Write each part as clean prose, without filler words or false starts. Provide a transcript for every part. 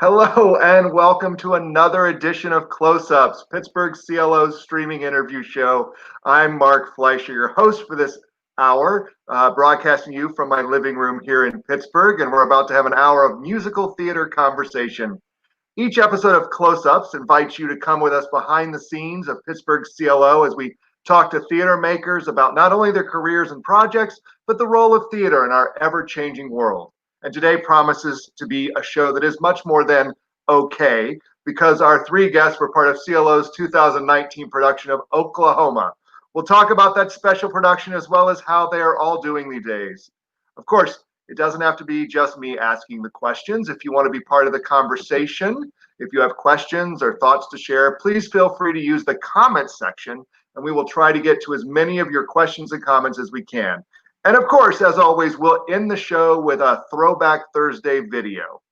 Hello and welcome to another edition of Close-Ups, Pittsburgh CLO's streaming interview show. I'm Mark Fleischer, your host for this hour, broadcasting you from my living room here in Pittsburgh, and we're about to have an hour of musical theater conversation. Each episode of Close-Ups invites you to come with us behind the scenes of Pittsburgh CLO as we talk to theater makers about not only their careers and projects, but the role of theater in our ever-changing world. And today promises to be a show that is much more than okay, because our three guests were part of CLO's 2019 production of Oklahoma. We'll talk about that special production as well as how they are all doing these days. Of course, it doesn't have to be just me asking the questions. If you want to be part of the conversation, if you have questions or thoughts to share, please feel free to use the comments section, and we will try to get to as many of your questions and comments as we can. And of course, as always, we'll end the show with a Throwback Thursday video.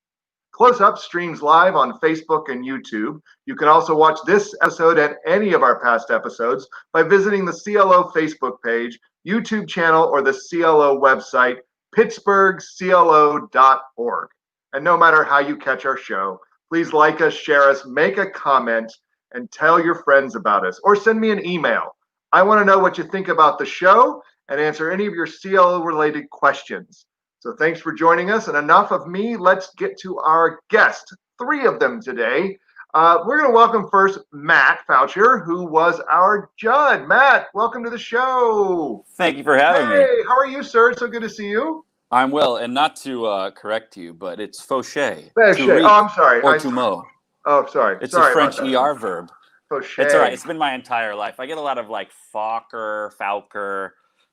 Close-Up streams live on Facebook and YouTube. You can also watch this episode and any of our past episodes by visiting the CLO Facebook page, YouTube channel, or the CLO website, pittsburghclo.org. And no matter how you catch our show, please like us, share us, make a comment, and tell your friends about us, or send me an email. I want to know what you think about the show and answer any of your CLO-related questions. So thanks for joining us, and enough of me. Let's get to our guests, three of them today. We're going to welcome first Matt Faucher, who was our judge. Matt, welcome to the show. Thank you for having me. Hey, how are you, sir? It's so good to see you. I'm well, and not to correct you, but it's Faucher. Faucher. Oh, I'm sorry. Or to mow. Oh, sorry. It's sorry a French ER verb. Faucher. It's all right. It's been my entire life. I get a lot of like Faucher,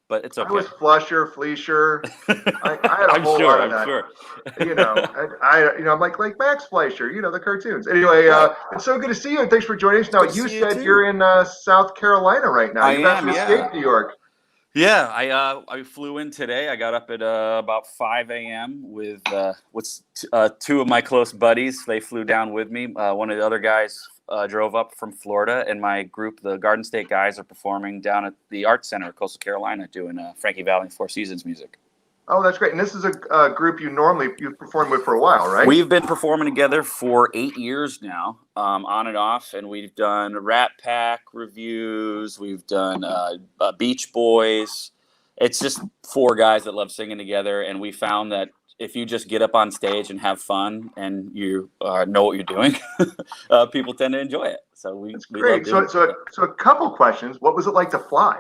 but it's okay. I was Fleischer, Fleischer. I had a whole lot of that. Sure. I'm like Max Fleischer, the cartoons. Anyway, it's so good to see you, and thanks for joining us. Now, you said you're in South Carolina right now. You got to escape New York. Yeah, I flew in today. I got up at about 5 a.m. with two of my close buddies. They flew down with me. One of the other guys drove up from Florida, and my group, the Garden State guys, are performing down at the Arts Center of Coastal Carolina doing Frankie Valli Four Seasons music. Oh, that's great. And this is a group you've performed with for a while, right? We've been performing together for 8 years now, on and off, and we've done Rat Pack reviews. We've done Beach Boys. It's just four guys that love singing together, and we found that if you just get up on stage and have fun and you know what you're doing, people tend to enjoy it. So that's great. So a couple questions. What was it like to fly?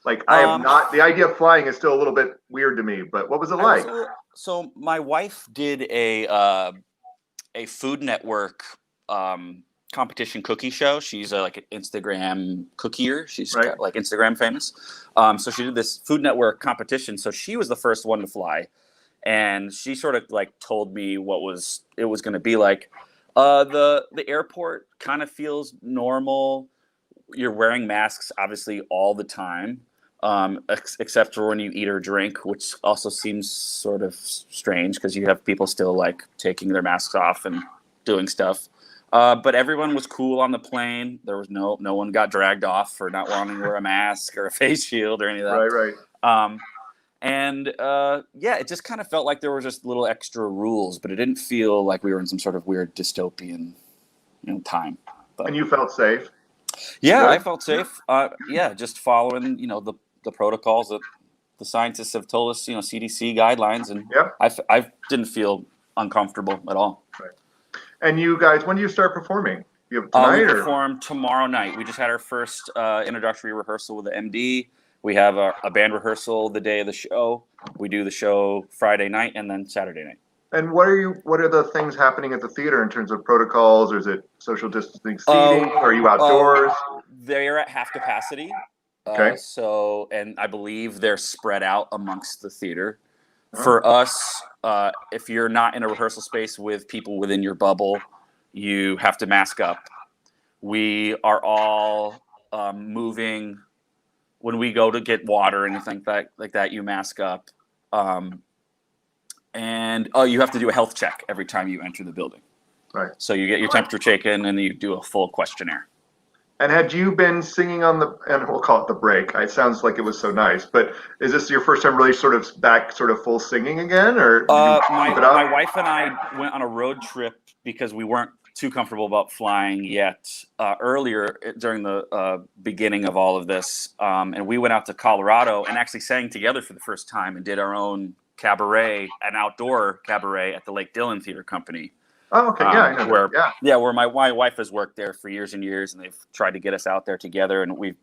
Like, I have not, the idea of flying is still a little bit weird to me, but what was it like? So my wife did a Food Network competition cookie show. She's like an Instagram cookier. She's got, like, Instagram famous. So she did this Food Network competition. So she was the first one to fly. And she sort of like told me it was going to be like. The airport kind of feels normal. You're wearing masks, obviously, all the time. Except for when you eat or drink, which also seems sort of strange because you have people still like taking their masks off and doing stuff. But everyone was cool on the plane. There was no one got dragged off for not wanting to wear a mask or a face shield or any of that. Right. It just kind of felt like there were just little extra rules, but it didn't feel like we were in some sort of weird dystopian, time. But, and you felt safe? Yeah, I felt safe. Just following, the protocols that the scientists have told us, CDC guidelines, and I didn't feel uncomfortable at all. Right. And you guys, when do you start performing? You have tonight? We perform tomorrow night. We just had our first introductory rehearsal with the MD. We have a band rehearsal the day of the show. We do the show Friday night and then Saturday night. And what are the things happening at the theater in terms of protocols, or is it social distancing seating? Are you outdoors? They're at half capacity. Okay. And I believe they're spread out amongst the theater. Oh. For us, if you're not in a rehearsal space with people within your bubble, you have to mask up. We are all moving. When we go to get water or anything like that, you mask up. And you have to do a health check every time you enter the building. Right. So you get your temperature taken and you do a full questionnaire. And had you been singing on and we'll call it the break. It sounds like it was so nice, but is this your first time really sort of back, sort of full singing again, or did you keep it up? My wife and I went on a road trip because we weren't too comfortable about flying yet earlier during the beginning of all of this. And we went out to Colorado and actually sang together for the first time and did our own cabaret, an outdoor cabaret at the Lake Dillon Theater Company. Oh, okay. Yeah, I know where my wife has worked there for years and years, and they've tried to get us out there together, and we've,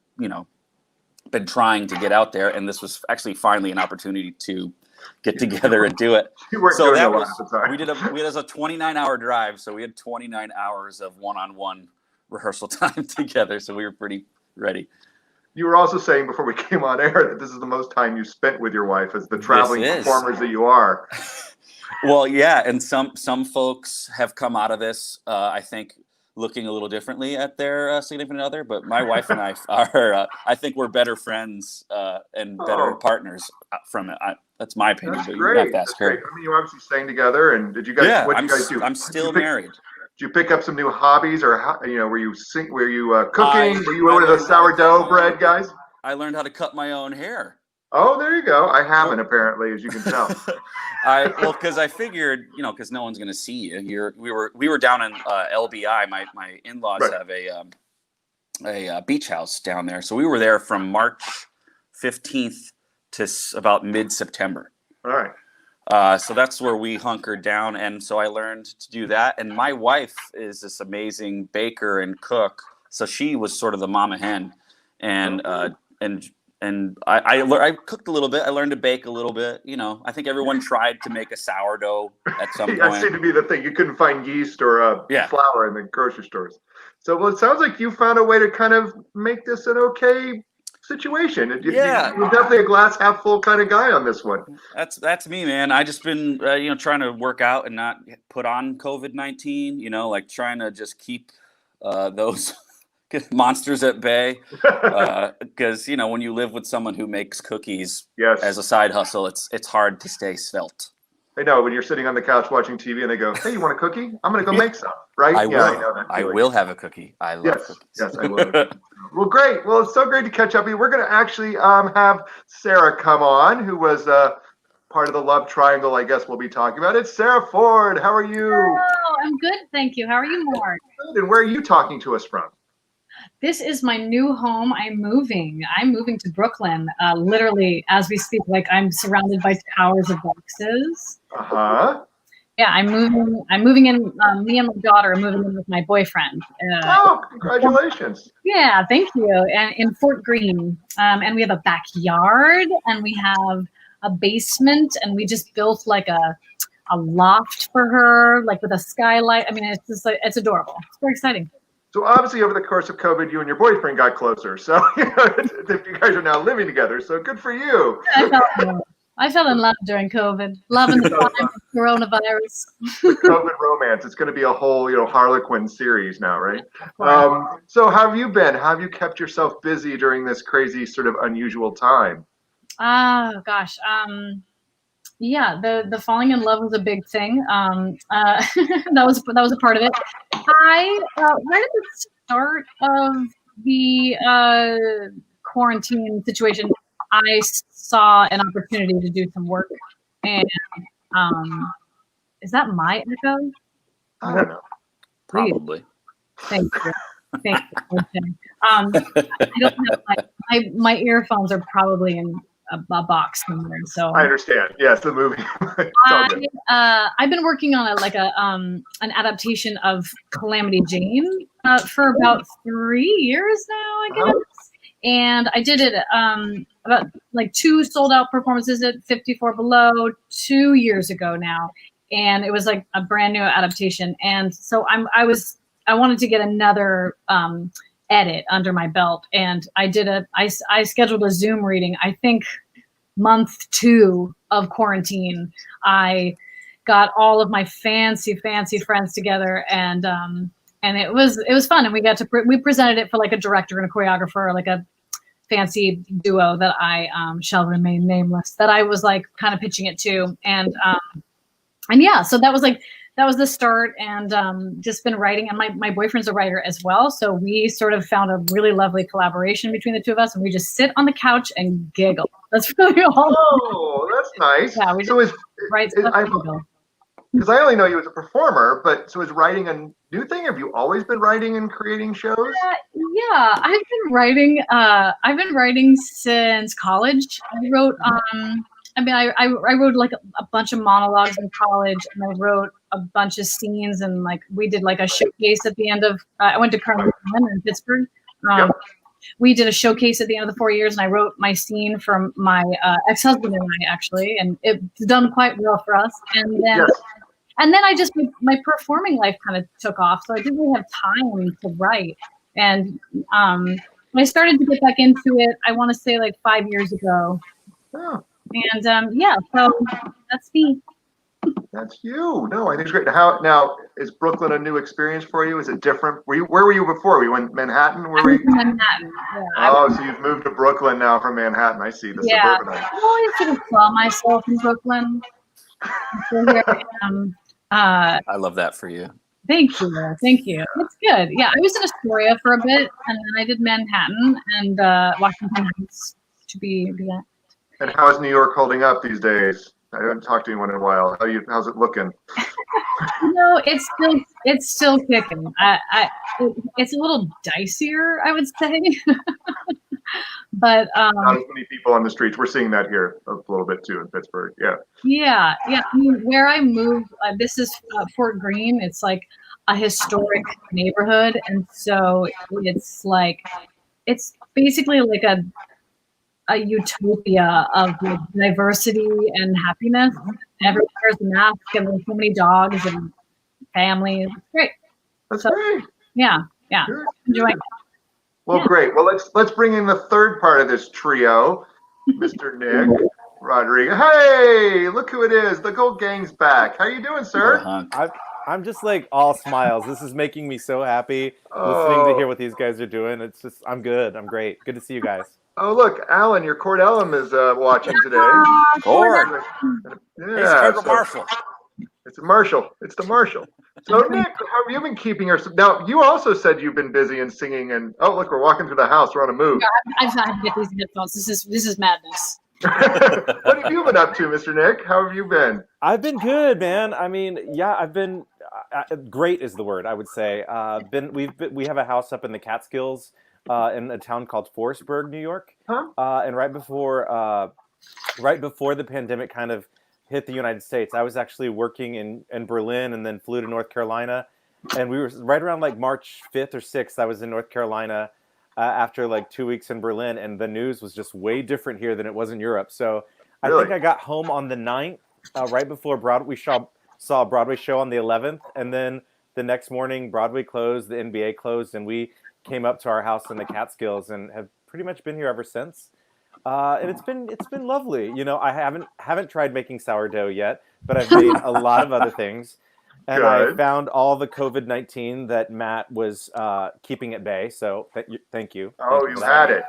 been trying to get out there, and this was actually finally an opportunity to get together and do it. So that was, we had a 29-hour drive, so we had 29 hours of one-on-one rehearsal time together, so we were pretty ready. You were also saying before we came on air that this is the most time you spent with your wife as the traveling performers that you are. Well, yeah, and some folks have come out of this, I think, looking a little differently at their significant other. But my wife and I are, I think, we're better friends and better partners from it. That's my opinion. That's but great. You have to ask her. Great. I mean, you obviously sang together, and did you guys? Yeah, what did you guys do? I'm still married. Did you pick up some new hobbies, or were you cooking? Were you one of those sourdough bread guys? I learned how to cut my own hair. Oh, there you go. I haven't, apparently, as you can tell. Because I figured, because no one's going to see you. We were down in LBI. My in-laws have a beach house down there, so we were there from March 15th to about mid-September. All right. So that's where we hunkered down, and so I learned to do that. And my wife is this amazing baker and cook, so she was sort of the mama hen, and I cooked a little bit. I learned to bake a little bit. I think everyone tried to make a sourdough at some point. That seemed to be the thing. You couldn't find yeast or flour in the grocery stores. So, it sounds like you found a way to kind of make this an okay situation. You're definitely a glass half full kind of guy on this one. That's me, man. I just been trying to work out and not put on COVID-19. Like trying to just keep those monsters at bay, because when you live with someone who makes cookies as a side hustle, it's hard to stay svelte. I know, when you're sitting on the couch watching TV and they go, "Hey, you want a cookie? I'm going to go make some." Right? I know that. I will have a cookie. I love cookies. Yes, I will. Well, great. Well, it's so great to catch up with you. We're going to actually have Sara come on, who was part of the love triangle, I guess we'll be talking about. It's Sara Ford. How are you? Oh, I'm good, thank you. How are you, Mark? Good. And where are you talking to us from? This is my new home. I'm moving to Brooklyn, literally as we speak. Like, I'm surrounded by towers of boxes. Yeah, I'm moving in. Me and my daughter are moving in with my boyfriend. Congratulations. Yeah, thank you. And in Fort Greene, and we have a backyard, and we have a basement, and we just built like a loft for her, like with a skylight. I mean, it's just it's adorable. It's very exciting. So obviously, over the course of COVID, you and your boyfriend got closer. So you guys are now living together. So good for you. I fell in love during COVID. Love in the time of coronavirus. The COVID romance. It's going to be a whole, Harlequin series now, right? So how have you been? How have you kept yourself busy during this crazy, sort of unusual time? Oh gosh. Yeah, the falling in love was a big thing. That was a part of it. Right at the start of the quarantine situation, I saw an opportunity to do some work, and is that my echo? I don't know. Probably. Thank you. I don't have my earphones are probably in a box somewhere. So I understand. Yes, the movie. I've been working on an adaptation of Calamity Jane for about 3 years now, I guess. And I did it about like 2 sold out performances at 54 Below 2 years ago now, and it was like a brand new adaptation. And so I wanted to get another edit under my belt, and I scheduled a Zoom reading. I think month 2 of quarantine, I got all of my fancy friends together, and it was fun. And we presented it for like a director and a choreographer, like a fancy duo that I shall remain nameless, that I was like kind of pitching it to, and yeah, so that was like that was the start, and just been writing. And my boyfriend's a writer as well, so we sort of found a really lovely collaboration between the two of us, and we just sit on the couch and giggle. That's really all. Oh, that's nice. Yeah, we just write stuff and giggle. Because I only know you as a performer, but so is writing a new thing? Have you always been writing and creating shows? Yeah, I've been writing. I've been writing since college. I wrote. I wrote like a bunch of monologues in college, and I wrote a bunch of scenes, and like we did like a showcase at the end of. I went to Carnegie in Pittsburgh. Yep. We did a showcase at the end of the 4 years, and I wrote my scene from my ex-husband and I actually, and it's done quite well for us. And then. Yes. And then I just, my performing life kind of took off. So I didn't really have time to write. And I started to get back into it, I want to say like 5 years ago. Oh. And yeah, so that's me. That's you. No, I think it's great. Now, is Brooklyn a new experience for you? Is it different? Where were you before? Were you in Manhattan? Manhattan. Yeah, so you've moved to Brooklyn now from Manhattan. I see. Suburbanite. I always sort of saw myself in Brooklyn. So here I am. I love that for you. Thank you. It's good. Yeah, I was in Astoria for a bit, and then I did Manhattan and Washington Heights, to be exact. And how is New York holding up these days? I haven't talked to anyone in a while. How's it looking? It's still kicking. It's a little dicier, I would say. But not as many people on the streets. We're seeing that here a little bit too in Pittsburgh. Yeah. I mean, where I moved, this is Fort Greene. It's like a historic neighborhood, and so it's basically like a utopia of like diversity and happiness. Everyone wears a mask, and there's so many dogs and families. It's great. That's great. Yeah. Good. Enjoying it. Well, great. Well, let's bring in the third part of this trio, Mr. Nick Rodriguez. Hey, look who it is. The whole gang's back. How you doing, sir? I'm just like all smiles. This is making me so happy listening to hear what these guys are doing. It's just, I'm good. I'm great. Good to see you guys. Oh, look, Alan, your Cord Ellum is watching today. Cord. Yeah, it's Marshall. It's Marshall. It's the Marshall. So, Nick, how have you been keeping yourself? Now, you also said you've been busy and singing. And oh, look, we're walking through the house. We're on a move. I've had to get these headphones. This is madness. What have you been up to, Mr. Nick? How have you been? I've been good, man. I mean, yeah, I've been great is the word I would say. We have a house up in the Catskills in a town called Forestburg, New York. And right before the pandemic kind of hit the United States, I was actually working in Berlin and then flew to North Carolina. And we were right around like March 5th or 6th, I was in North Carolina after like 2 weeks in Berlin. And the news was just way different here than it was in Europe. So I think I got home on the 9th, right before Broadway. We saw a Broadway show on the 11th. And then the next morning, Broadway closed, the NBA closed, and we came up to our house in the Catskills and have pretty much been here ever since. And it's been lovely. You know, I haven't tried making sourdough yet, but I've made a lot of other things. And I found all the COVID-19 that Matt was keeping at bay. So thank you. Oh, you had it.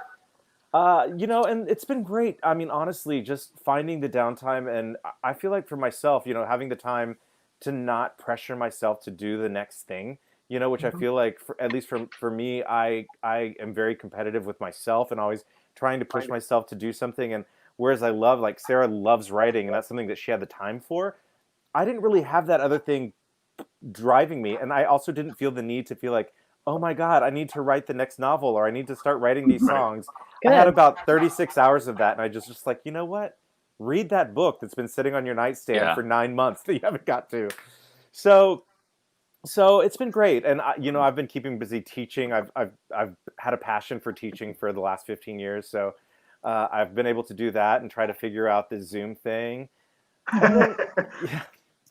You know, and it's been great. I mean, honestly, just finding the downtime, and I feel like for myself, you know, having the time to not pressure myself to do the next thing. You know, which I feel like, at least for me, I am very competitive with myself and always trying to push myself to do something. And whereas I love, like Sara loves writing, and that's something that she had the time for, I didn't really have that other thing driving me. And I also didn't feel the need to feel like, oh my God, I need to write the next novel, or I need to start writing these songs. I had about 36 hours of that, and I just like, you know what? Read that book that's been sitting on your nightstand for 9 months that you haven't got to. So it's been great, and you know, I've been keeping busy teaching. I've had a passion for teaching for the last 15 years, so I've been able to do that and try to figure out the Zoom thing. Then,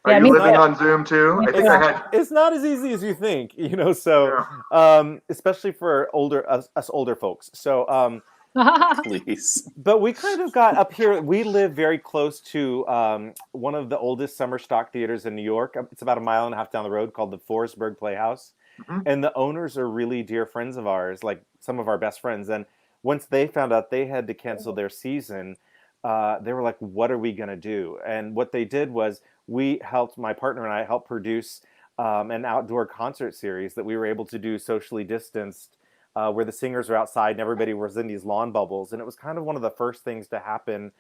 Are you living on Zoom too? I think it's not as easy as you think, you know. So especially for us older folks. So please. But we kind of got up here. We live very close to one of the oldest summer stock theaters in New York. It's about a mile and a half down the road, called the Forestburg Playhouse. And the owners are really dear friends of ours, like some of our best friends. And once they found out they had to cancel their season, they were like, what are we going to do? And what they did was my partner and I helped produce an outdoor concert series that we were able to do socially distanced, where the singers were outside and everybody was in these lawn bubbles. And it was kind of one of the first things to happen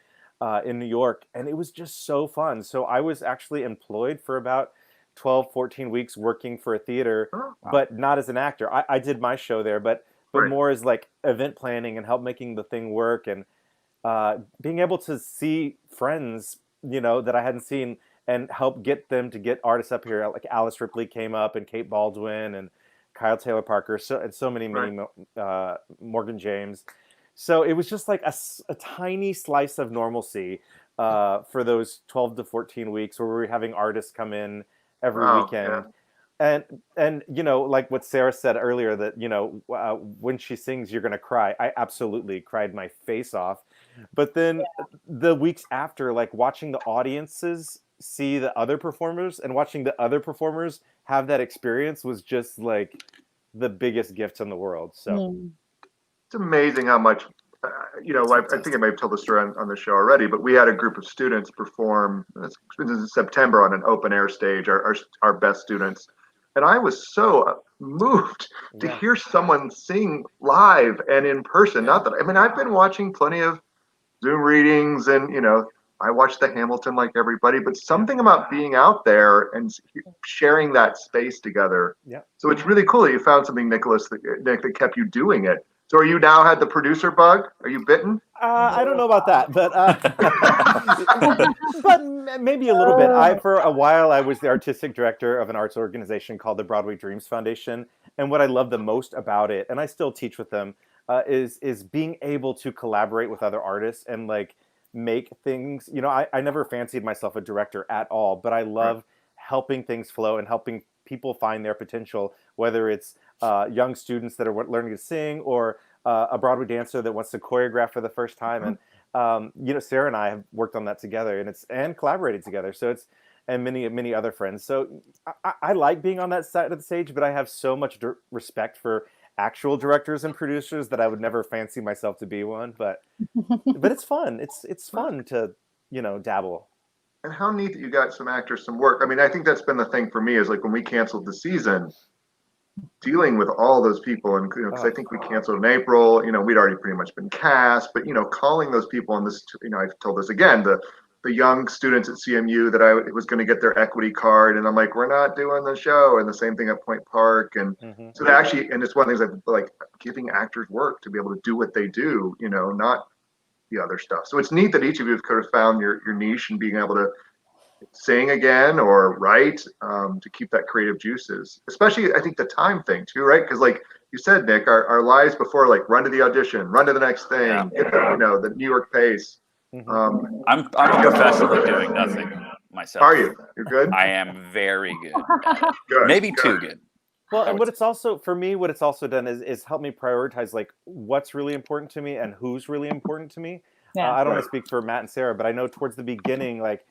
in New York. And it was just so fun. So I was actually employed for about 12, 14 weeks working for a theater, but not as an actor. I did my show there, but more as like event planning and help making the thing work, and being able to see friends, that I hadn't seen, and help get them to get artists up here. Like Alice Ripley came up, and Kate Baldwin, and Kyle Taylor Parker, so many Morgan James. So it was just like a tiny slice of normalcy for those 12 to 14 weeks where we were having artists come in every weekend. Yeah. And like what Sara said earlier, that when she sings you're gonna cry. I absolutely cried my face off. But then the weeks after, like watching the audiences see the other performers and watching the other performers have that experience was just like the biggest gift in the world. So it's amazing how much I think I may have told the story on the show already, but we had a group of students perform this in September on an open air stage, our best students. And I was so moved to hear someone sing live and in person. Not that, I've been watching plenty of Zoom readings and, I watched the Hamilton like everybody, but something about being out there and sharing that space together. Yeah. So it's really cool that you found something, Nick, that kept you doing it. So are you now had the producer bug? Are you bitten? I don't know about that, but but maybe a little bit. For a while, I was the artistic director of an arts organization called the Broadway Dreams Foundation. And what I love the most about it, and I still teach with them, is being able to collaborate with other artists and like make things. I never fancied myself a director at all, but I love helping things flow and helping people find their potential, whether it's young students that are learning to sing, or a Broadway dancer that wants to choreograph for the first time. And Sara and I have worked on that together, and collaborated together. So and many other friends. So I like being on that side of the stage, but I have so much respect for actual directors and producers that I would never fancy myself to be one. But it's fun. It's fun to dabble. And how neat that you got some actors some work. I think that's been the thing for me, is like when we canceled the season, dealing with all those people, and because I think we canceled in April, we'd already pretty much been cast, but calling those people, and this, I've told this again, the young students at CMU that I was going to get their equity card, and I'm like, we're not doing the show, and the same thing at Point Park, and so that actually, and it's one of the things I like, giving actors work to be able to do what they do, not the other stuff. So it's neat that each of you have kind of found your niche and being able to sing again or write, to keep that creative juices, especially I think the time thing too, right? Because like you said, Nick, our lives before, like run to the audition, run to the next thing, get the New York pace. I'm professionally doing nothing myself. Are you? You're good? I am very good. Good. Maybe too good. Well, and what it's also done is help me prioritize like what's really important to me and who's really important to me. I don't want to speak for Matt and Sara, but I know towards the beginning, like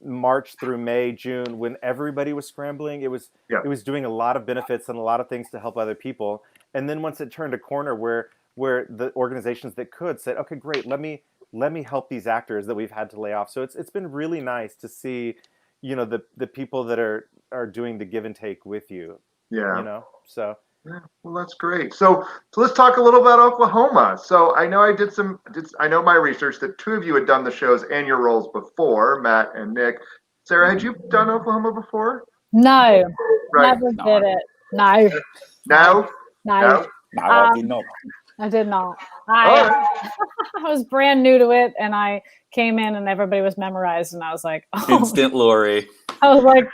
March through May, June, when everybody was scrambling, it was doing a lot of benefits and a lot of things to help other people. And then once it turned a corner where the organizations that could said, okay, great, let me help these actors that we've had to lay off. So it's been really nice to see, the people that are doing the give and take with you. Yeah. So. Yeah, well, that's great. So let's talk a little about Oklahoma. So I know I know my research that two of you had done the shows and your roles before, Matt and Nick. Sara, had you done Oklahoma before? No, Right. never did it. No. No? No. I did not. I was brand new to it, and I came in and everybody was memerized, and I was like, Instant Laurey. I was like,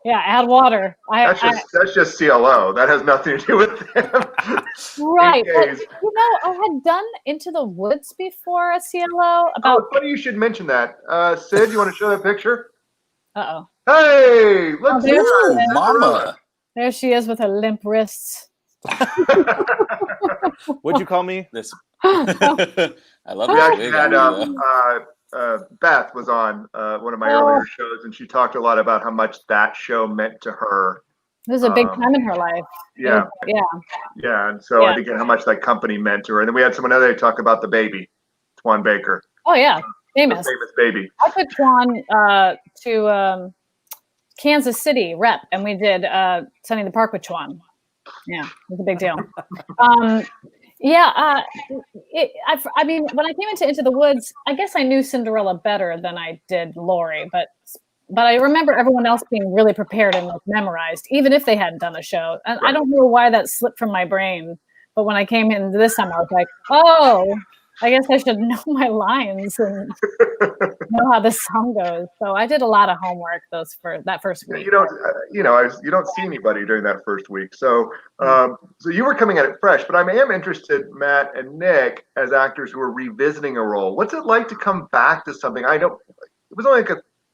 yeah, add water. That's just CLO. That has nothing to do with them. Right. But, I had done Into the Woods before at CLO. Funny you should mention that. Sid, you want to show that picture? Uh-oh. Hey, let's see that. Mama. There she is with her limp wrists. What'd you call me? This. I love that. Beth was on one of my earlier shows, and she talked a lot about how much that show meant to her. It was a big time in her life. Yeah. And so I think how much that company meant to her. And then we had someone other talk about the baby, Twan Baker. Oh yeah. Famous. Famous baby. I took Juan to Kansas City rep, and we did Sunny in the Park with Juan. Yeah, it was a big deal. I mean, when I came into the Woods, I guess I knew Cinderella better than I did Laurey, but I remember everyone else being really prepared and like memorized, even if they hadn't done the show. And I don't know why that slipped from my brain, but when I came in this time, I was like, oh, I guess I should know my lines and know how the song goes. So I did a lot of homework that first week. You don't see anybody during that first week. So so you were coming at it fresh, but I am interested, Matt and Nick, as actors who are revisiting a role. What's it like to come back to something? It was only like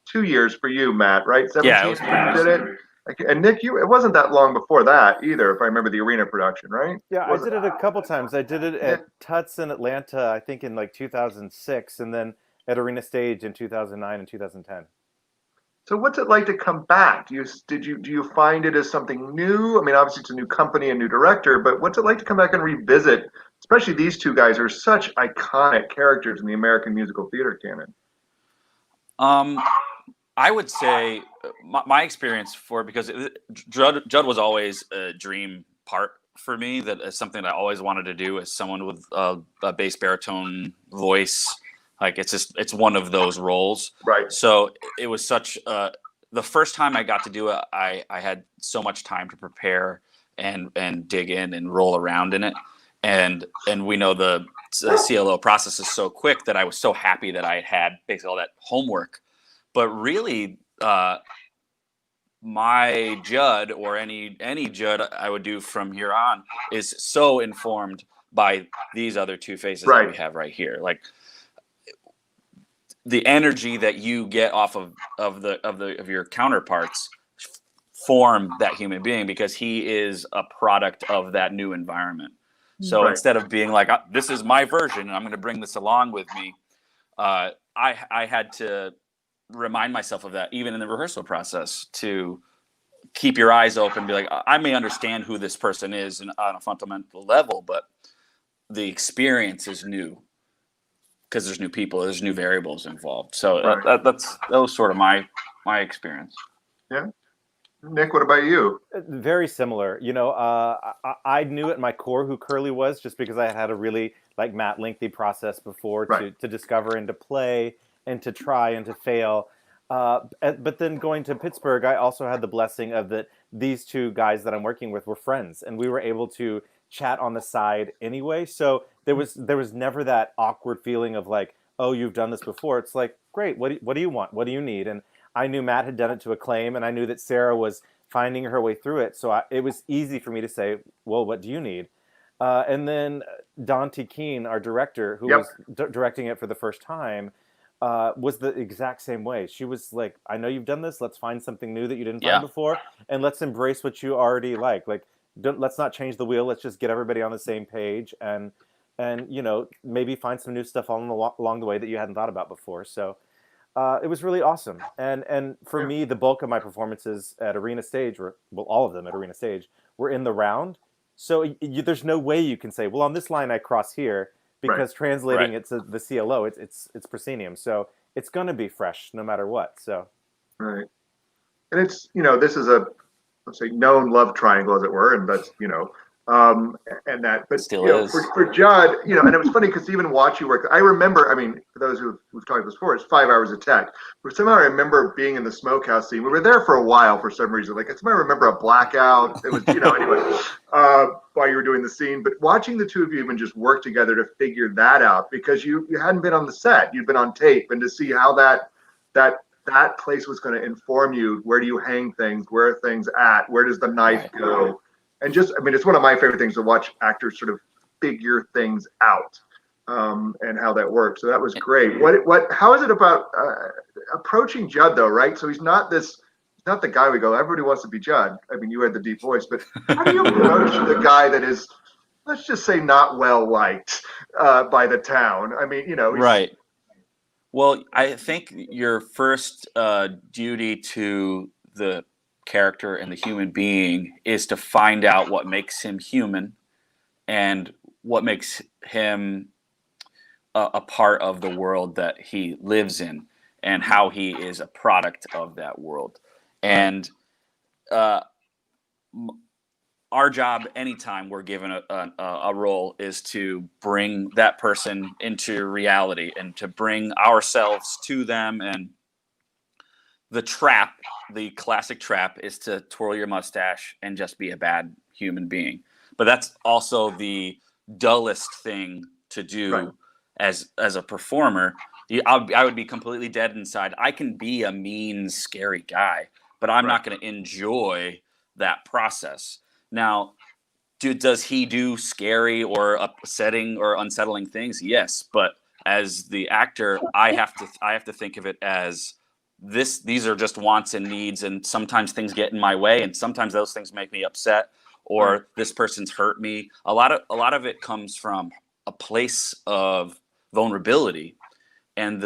2 years for you, Matt, right? 17 you did it. And Nick, it wasn't that long before that either, if I remember the arena production, right? Yeah, I did it a couple times. I did it at Tuts in Atlanta, I think in like 2006, and then at Arena Stage in 2009 and 2010. So what's it like to come back? Do you find it as something new? I mean, obviously it's a new company, a new director, but what's it like to come back and revisit, especially these two guys who are such iconic characters in the American musical theater canon? I would say my experience because Judd was always a dream part for me. That is something that I always wanted to do as someone with a bass baritone voice. Like it's one of those roles. Right. So it was such the first time I got to do it, I had so much time to prepare and dig in and roll around in it. And we know the CLO process is so quick that I was so happy that I had basically all that homework. But really, my Judd or any Judd I would do from here on is so informed by these other two faces that we have right here. Like the energy that you get off of your counterparts form that human being because he is a product of that new environment. So instead of being like, this is my version and I'm going to bring this along with me, I had to remind myself of that even in the rehearsal process to keep your eyes open, be like, I may understand who this person is on a fundamental level, but the experience is new because there's new people, there's new variables involved. So that was sort of my experience. Yeah. Nick, what about you? Very similar. I knew at my core who Curly was just because I had a really, like Matt, lengthy process before to discover and to play and to try and to fail. But then going to Pittsburgh, I also had the blessing of that these two guys that I'm working with were friends, and we were able to chat on the side anyway. So there was never that awkward feeling of like, oh, you've done this before. It's like, great, what do you want? What do you need? And I knew Matt had done it to Acclaim, and I knew that Sara was finding her way through it. So it was easy for me to say, well, what do you need? And then Dante Keene, our director, who was directing it for the first time, was the exact same way. She was like, I know you've done this. Let's find something new that you didn't find before. And let's embrace what you already like. Like, let's not change the wheel. Let's just get everybody on the same page and maybe find some new stuff along the way that you hadn't thought about before. So it was really awesome. And for me, the bulk of my performances at Arena Stage, all of them at Arena Stage, were in the round. So there's no way you can say, well, on this line I cross here, because translating it to the CLO, it's proscenium. So it's going to be fresh no matter what. So and it's this is a, let's say, known love triangle, as it were, and that's and that, but still is for Judd, and it was funny because even watch you work, I remember, I mean, for those who've talked this before, it's 5 hours of tech, but somehow I remember being in the smokehouse scene. We were there for a while for some reason, like I somehow remember a blackout. It was anyway, while you were doing the scene, but watching the two of you even just work together to figure that out, because you hadn't been on the set, you'd been on tape, and to see how that place was going to inform you. Where do you hang things? Where are things at? Where does the knife go? And just, I mean, it's one of my favorite things to watch actors sort of figure things out, and how that works. So that was great. How is it about approaching Judd though, right? So he's not the guy we go, everybody wants to be Judd. I mean, you had the deep voice, but how do you approach the guy that is, let's just say, not well liked by the town? I mean, right. Well, I think your first duty to the character and the human being is to find out what makes him human and what makes him a part of the world that he lives in and how he is a product of that world. And our job anytime we're given a role is to bring that person into reality and to bring ourselves to them. And the classic trap is to twirl your mustache and just be a bad human being. But that's also the dullest thing to do as a performer. I would be completely dead inside. I can be a mean, scary guy, but I'm not going to enjoy that process. Now, does he do scary or upsetting or unsettling things? Yes, but as the actor, I have to think of it as these are just wants and needs, and sometimes things get in my way, and sometimes those things make me upset, or this person's hurt me. A lot of it comes from a place of vulnerability, and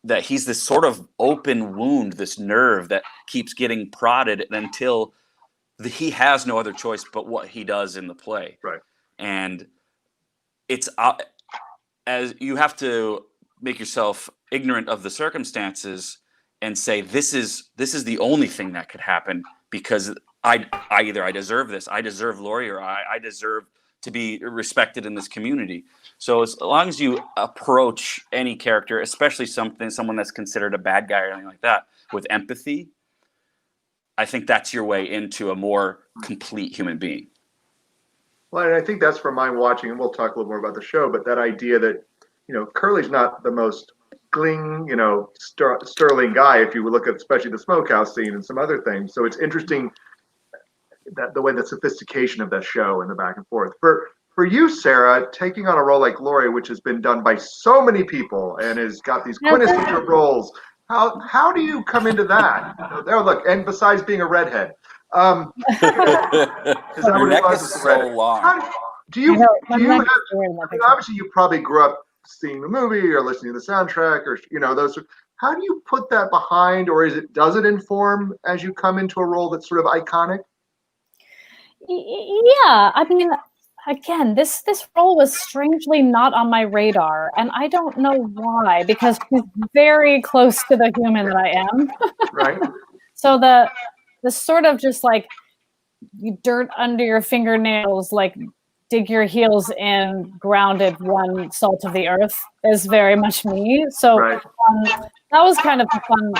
that he's this sort of open wound, this nerve that keeps getting prodded until he has no other choice but what he does in the play. Right. And it's as you have to make yourself ignorant of the circumstances and say, this is the only thing that could happen, because I deserve this. I deserve Laurey, or I deserve to be respected in this community. So as long as you approach any character, especially someone that's considered a bad guy or anything like that, with empathy, I think that's your way into a more complete human being. Well, and I think that's from my watching, and we'll talk a little more about the show, but that idea that, Curly's not the most gling, sterling guy, if you would look at especially the smokehouse scene and some other things. So it's interesting that the way the sophistication of that show and the back and forth. For you, Sara, taking on a role like Laurey, which has been done by so many people and has got these quintessential roles, how do you come into that? Oh, look, and besides being a redhead, Your neck is so long. Do you have, obviously you probably grew up seeing the movie or listening to the soundtrack, or those. How do you put that behind, or does it inform as you come into a role that's sort of iconic? Yeah, I mean, again, this role was strangely not on my radar, and I don't know why, because she's very close to the human that I am. Right. So the sort of just like dirt under your fingernails, like dig your heels in, grounded one, salt of the earth is very much me. So that was kind of a fun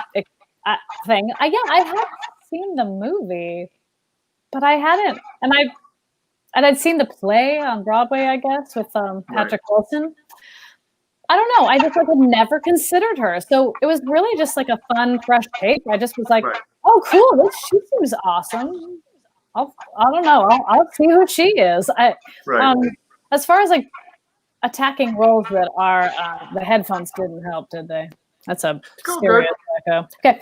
thing. I had seen the movie, but I hadn't, and I'd seen the play on Broadway, I guess, with Patrick Wilson. I don't know. I just had never considered her. So it was really just like a fun, fresh take. I just was like, oh, cool. She seems awesome. I don't know. I'll see who she is. As far as like attacking roles that are, the headphones didn't help, did they? That's a serious echo. Okay.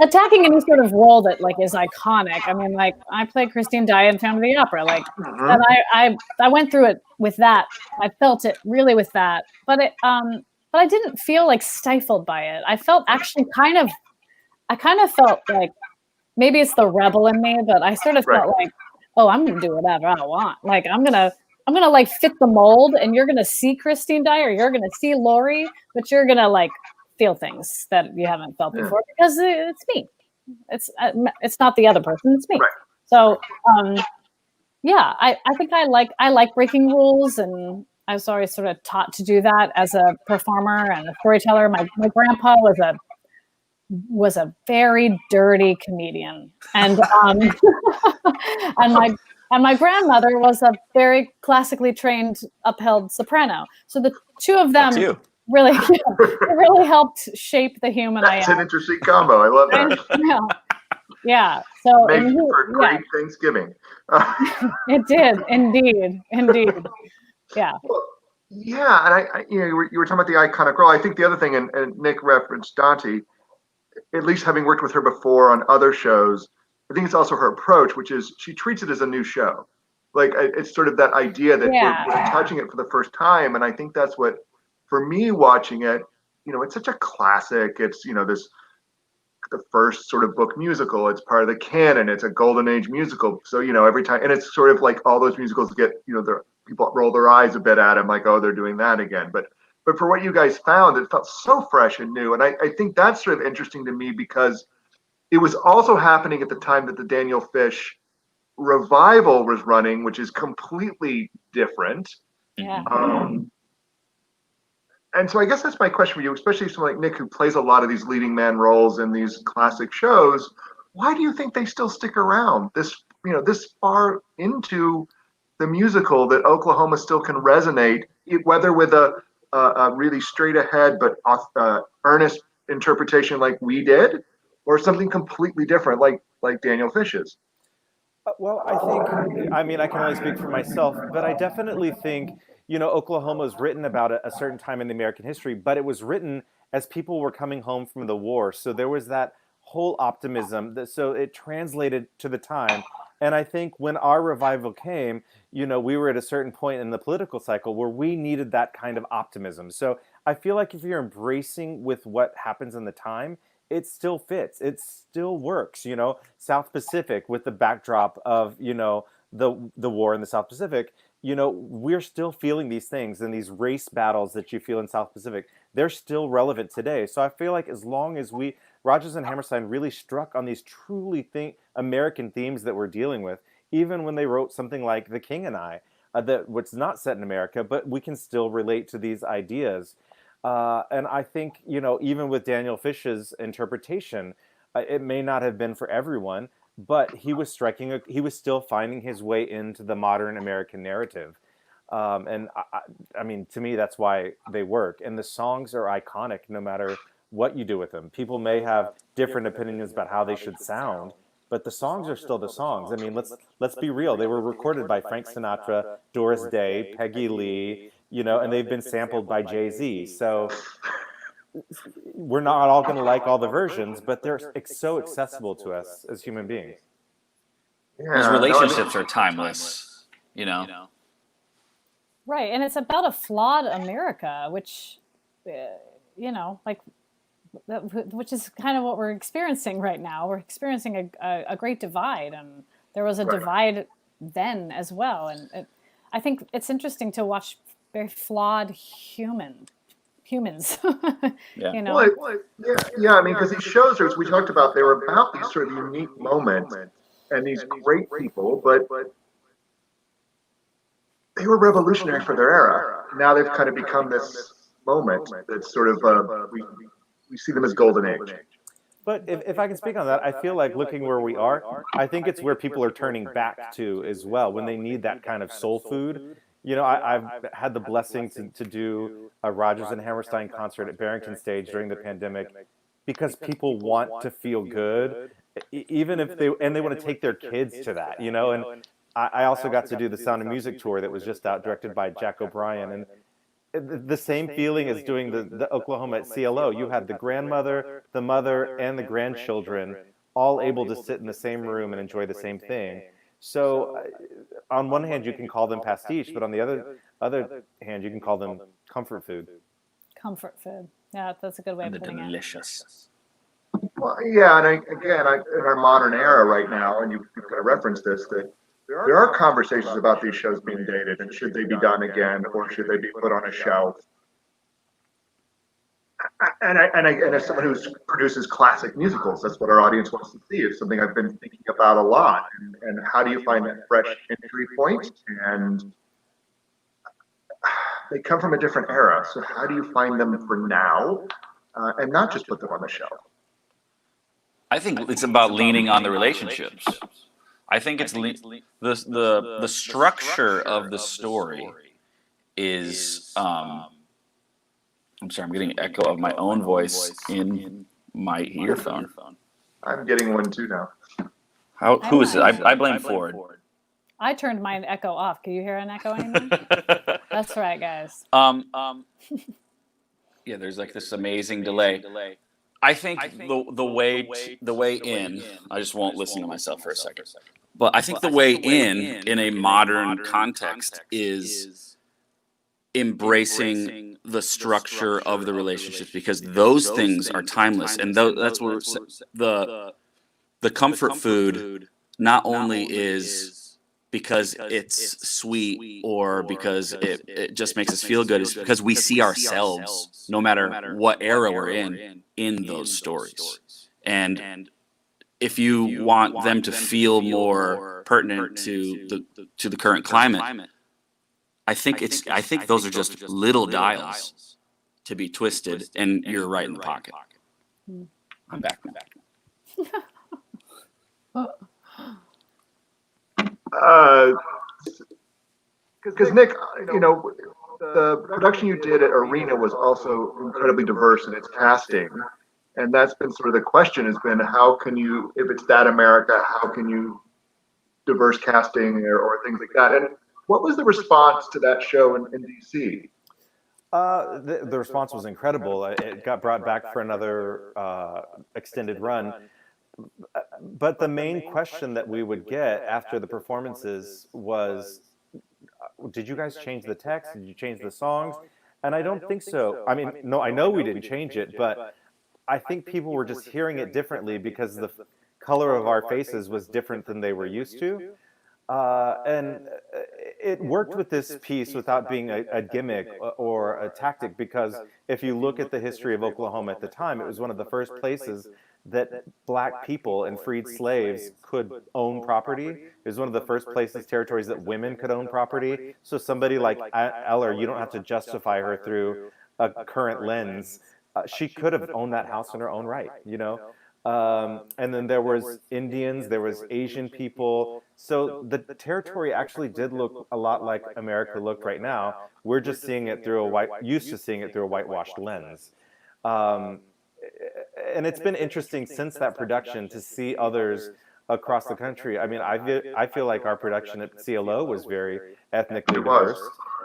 Attacking any sort of role that like is iconic. I mean, like I played Christine Daae in Phantom of the Opera, like, and I went through it with that. I felt it really with that, but I didn't feel like stifled by it. I felt actually I kind of felt like maybe it's the rebel in me, but I sort of felt like, oh, I'm gonna do whatever I want. Like I'm gonna like fit the mold, and you're gonna see Christine Daae or you're gonna see Laurey, but you're gonna like feel things that you haven't felt before because it's me. It's not the other person. It's me. Right. So, I think I like breaking rules, and I was always sort of taught to do that as a performer and a storyteller. My grandpa was a very dirty comedian, and and my grandmother was a very classically trained upheld soprano. So the two of them really helped shape the human I am. That's an interesting combo. I love that. Yeah. So makes for great Thanksgiving. It did, indeed. Yeah. Well, yeah, and you were talking about the iconic role. I think the other thing, and Nick referenced Dante, at least having worked with her before on other shows, I think it's also her approach, which is she treats it as a new show. Like it's sort of that idea that we're touching it for the first time, and I think that's what. For me, watching it, it's such a classic. It's, the first sort of book musical. It's part of the canon. It's a golden age musical. So, every time, and it's sort of like all those musicals get, people roll their eyes a bit at him, like, oh, they're doing that again. But for what you guys found, it felt so fresh and new. And I think that's sort of interesting to me because it was also happening at the time that the Daniel Fish revival was running, which is completely different. Yeah. And so I guess that's my question for you, especially someone like Nick, who plays a lot of these leading man roles in these classic shows. Why do you think they still stick around this far into the musical, that Oklahoma still can resonate, whether with a really straight ahead but earnest interpretation like we did, or something completely different like Daniel Fish's? Well, I mean, I can only speak for myself, but I definitely think, Oklahoma is written about a certain time in the American history, but it was written as people were coming home from the war. So there was that whole optimism. So it translated to the time. And I think when our revival came, we were at a certain point in the political cycle where we needed that kind of optimism. So I feel like if you're embracing with what happens in the time, it still fits. It still works. South Pacific with the backdrop of, the war in the South Pacific, we're still feeling these things, and these race battles that you feel in South Pacific, they're still relevant today. So I feel like as long as Rodgers and Hammerstein really struck on these truly American themes that we're dealing with, even when they wrote something like The King and I, that was not set in America, but we can still relate to these ideas. And I think, even with Daniel Fish's interpretation, it may not have been for everyone, but he was still finding his way into the modern American narrative. And I mean, to me, that's why they work. And the songs are iconic no matter what you do with them. People may have different opinions about how they should sound, but the songs are still the songs. I mean, let's be real. They were recorded by Frank Sinatra, Doris Day, Peggy Lee, and they've been sampled by Jay-Z. So we're not all going to like all the versions, but they're so accessible to us as human beings. Yeah, those relationships are timeless, Right, and it's about a flawed America, which, which is kind of what we're experiencing right now. We're experiencing a great divide, and there was a divide then as well. And I think it's interesting to watch very flawed humans. Yeah. I mean, because these shows, as we talked about, they were about these sort of unique moments and these great people, but they were revolutionary for their era. Now they've kind of become this moment that's sort of we see them as golden age. But if I can speak on that, I feel like looking where we are, I think it's where people are turning back to as well when they need that kind of soul food. I've had the blessing to do a Rodgers and Hammerstein concert at Barrington Stage during the pandemic because people want to feel good, even if they want to take their kids to that, and I also got to do the Sound of Music tour that was just out, directed by Jack O'Brien, and the same feeling as doing the Oklahoma at CLO. You had the grandmother, the mother, and the grandchildren all able to sit in the same room and enjoy the same thing. So on one hand, you can call them pastiche, but on the other hand, you can call them comfort food. Comfort food. Yeah, that's a good way of putting it. Delicious. Well, yeah, and in our modern era right now, and you've got to reference this, that there are conversations about these shows being dated, and should they be done again, or should they be put on a shelf? And as someone who produces classic musicals, that's what our audience wants to see. It's something I've been thinking about a lot. And how do you find that fresh entry point? And they come from a different era. So how do you find them for now, and not just put them on the shelf? I think it's about leaning on the relationships. I think it's the structure of the story is. I'm sorry, I'm getting an echo of my own voice in my earphone. I'm getting one too now. Who is it? I blame Ford. I turned my echo off. Can you hear an echo anymore? That's right, guys. Yeah, there's like this amazing delay. I think the way in. I just won't listen to myself for a second. But I think the way in a modern context is embracing the structure of the relationships, because those things are timeless, and that's where the comfort food not only is because it's sweet or because it just makes us feel good. It's because we see ourselves, no matter what era we're in those stories. And if you want them to feel more pertinent to the current climate, I think those are just little dials to be twisted, and you're right in the pocket. I'm back now. Because Nick, the production you did at Arena was also incredibly diverse in its casting, and that's been sort of the question has been, how can you, if it's that America, how can you diverse casting or things like that? And what was the response to that show in DC? The response was incredible. It got brought back for another extended run. But the main question that we would get after the performances was, did you guys change the text? Did you change the songs? And I don't think so. I mean, no, I know we didn't change it, but I think people were just hearing it differently because the color of our faces was different than they were used to. And it worked with this piece without being a gimmick or a tactic, because if you look at the history of Oklahoma at the time, it was one of the first places that black people and freed slaves could own property. It was one of the first territories that women could own property. So somebody like Eller, you don't have to justify her through a current lens. She could have owned that house in her own right, and then there was Indians, there was Asian people. So the territory actually did look a lot like America looked right now. We're just seeing it through used to seeing it through a whitewashed lens. And it's been interesting since that production to see others across the country. I mean, I feel like our production at CLO was very ethnically diverse,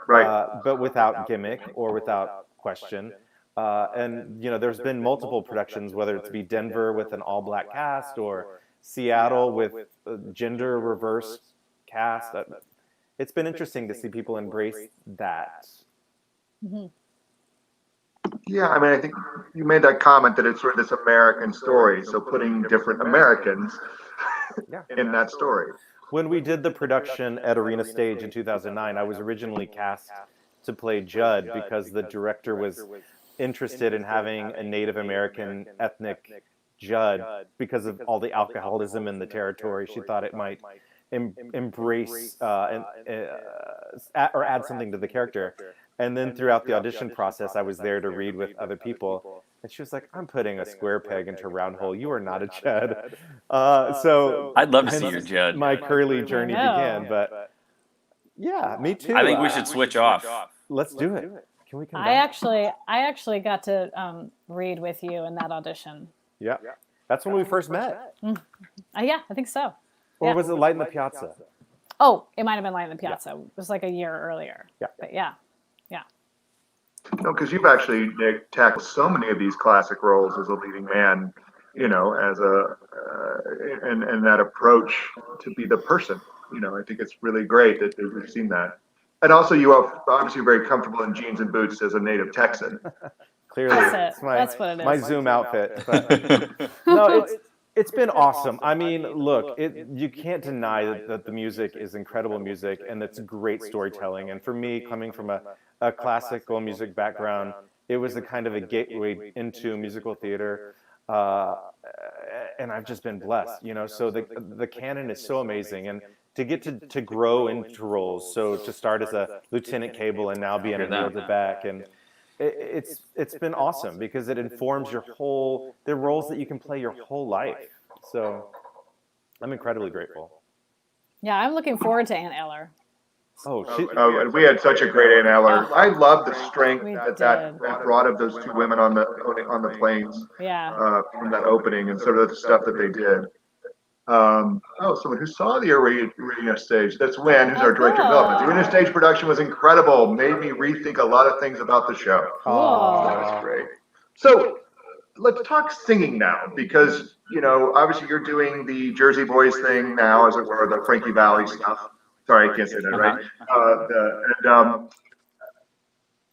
right? But without gimmick or without question. And there's been multiple productions, whether it's be Denver with an all-black cast or Seattle with a gender reverse cast. It's been interesting to see people embrace that. Mm-hmm. Yeah, I mean, I think you made that comment that it's sort of this American story, so putting different Americans in that story. When we did the production at Arena Stage in 2009, I was originally cast to play Judd because the director was interested in having a Native American ethnic Judd because of all the alcoholism in the territory. She thought it might embrace or add something to the character. And then throughout the audition process, I was there to read with other people. And she was like, I'm putting a square peg into a round hole. You are not a Judd. So I'd love to see your Judd. My curly journey began. But yeah, me too. I think we should switch off. Let's do it. Can we come I back? actually got to read with you in that audition. Yeah. That's when we first met. Yeah, I think so. Or was it Light in the Piazza? Oh, it might have been Light in the Piazza. It was like a year earlier. Yeah. But yeah. No, because you've actually, Nick, tackled so many of these classic roles as a leading man, as and that approach to be the person. I think it's really great that we've seen that. And also, you are obviously very comfortable in jeans and boots as a native Texan. Clearly, That's what it is. My Zoom outfit. But, no, it's been awesome. I mean, look, you can't deny that the music is incredible music, and it's great storytelling. And for me, coming from a classical music background, it was a kind of a gateway into musical theater. And I've just been blessed, So the canon is so amazing, and to get to grow into roles. So to start as a Lieutenant Cable and now be in the back, and it's been awesome because it informs the roles that you can play your whole life. So I'm incredibly grateful. Yeah, I'm looking forward to Aunt Eller. And we had such a great Aunt Eller. I love the strength that brought of those two women on the planes. Yeah. From that opening and sort of the stuff that they did. Someone who saw the Arena Stage. That's Wynn, who's our director of development. The Arena Stage production was incredible. Made me rethink a lot of things about the show. Cool. That was great. So let's talk singing now, because obviously you're doing the Jersey Boys thing now, as it were, the Frankie Valli stuff. Sorry, I can't say that right.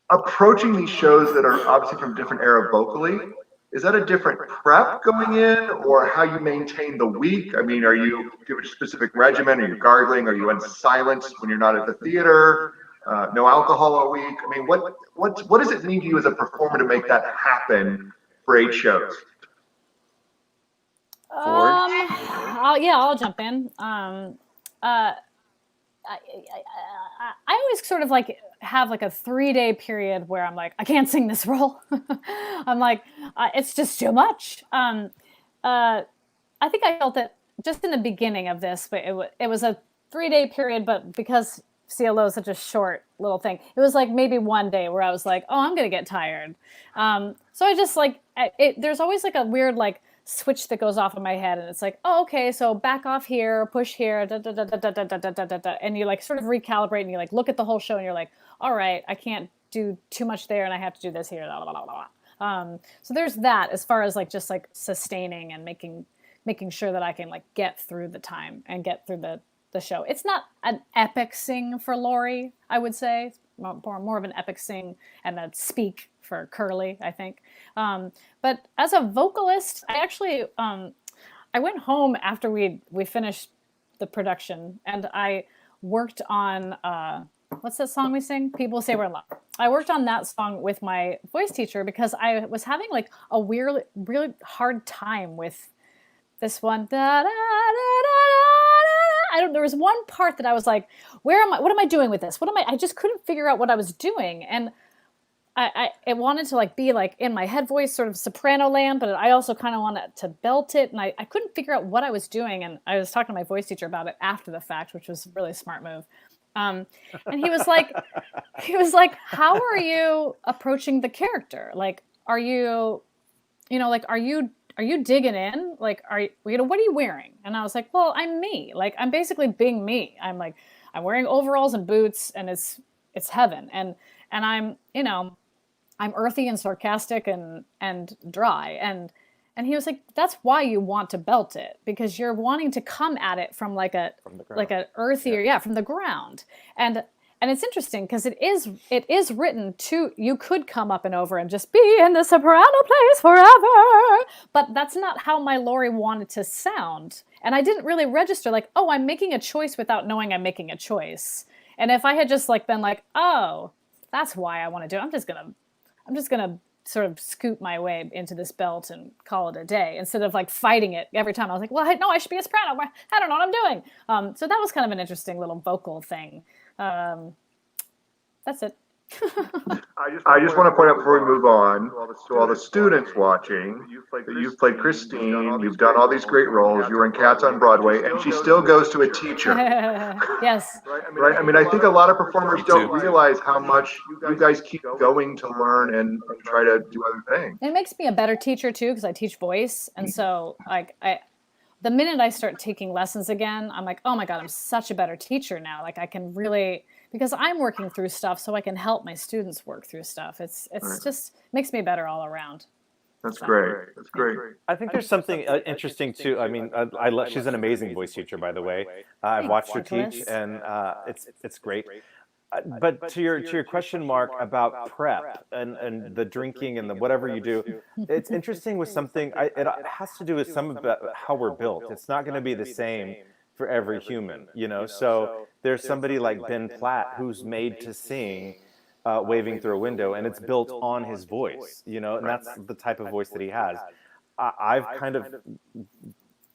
Approaching these shows that are obviously from different era vocally, is that a different prep going in, or how you maintain the week? I mean, do you have a specific regimen? Are you gargling? Are you in silence when you're not at the theater? No alcohol a week? I mean, what does it mean to you as a performer to make that happen for 8 shows? I'll jump in. I always sort of like have like a 3-day period where I'm like, I can't sing this role. I'm like, it's just too much. I think I felt it just in the beginning of this, but it was a 3-day period, but because CLO is such a short little thing, it was like maybe one day where I was like, oh, I'm going to get tired. So I just like, there's always like a weird like switch that goes off in my head, and it's like, oh, okay, so back off here, push here, da, da, da, da, da, da, da, da, da, da. And you like sort of recalibrate, and you like look at the whole show, and you're like, all right, I can't do too much there, and I have to do this here. Blah, blah, blah, blah. So there's that as far as like just like sustaining and making sure that I can like get through the time and get through the show. It's not an epic sing for Laurey, I would say. It's more of an epic sing and a speak for Curly, I think. But as a vocalist, I actually I went home after we finished the production, and I worked on what's that song we sing? People Say We're in Love. I worked on that song with my voice teacher because I was having like a really hard time with this one. Da, da, da, da, there was one part that I was like, where am I? What am I doing with this? I just couldn't figure out what I was doing. And I wanted to like be like in my head voice, sort of soprano land, but I also kind of wanted to belt it. And I couldn't figure out what I was doing. And I was talking to my voice teacher about it after the fact, which was a really smart move. And he was like, how are you approaching the character? Like, are you digging in? Like, what are you wearing? And I was like, well, I'm me. Like, I'm basically being me. I'm wearing overalls and boots, and it's heaven. And I'm, I'm earthy and sarcastic and dry. And he was like, that's why you want to belt it, because you're wanting to come at it from like an earthier, from the ground. And it's interesting because it is written to, you could come up and over and just be in the soprano place forever, but that's not how my Laurey wanted to sound. And I didn't really register like, oh, I'm making a choice without knowing I'm making a choice. And if I had just like been like, oh, that's why I want to do it, I'm just gonna sort of scoot my way into this belt and call it a day, instead of like fighting it every time. I was like, well, no, I should be a soprano. I don't know what I'm doing. So that was kind of an interesting little vocal thing. That's it. I just want to point out before we move on to all the students watching that you've played Christine, you've done all these great roles, you were in Cats on Broadway, and she still goes to a teacher. Yes. Right? I mean, I think a lot of performers don't realize how much you guys keep going to learn and try to do other things. It makes me a better teacher too, because I teach voice. And so like the minute I start taking lessons again, I'm like, oh my God, I'm such a better teacher now. Like I can really, because I'm working through stuff so I can help my students work through stuff. It's right. Just makes me better all around. That's great. That's great. I think there's something interesting too. I mean, she's an amazing voice teacher, by the way. I've watched her teach, and it's great. But to your question, Mark, about prep and the drinking and the whatever you do, it's interesting with something. It has to do with some about how we're built. It's not going to be the same for every human, So there's somebody like Ben Platt who's made to sing waving through a window, and it's built on his voice, and that's the type of voice that he has. I've kind of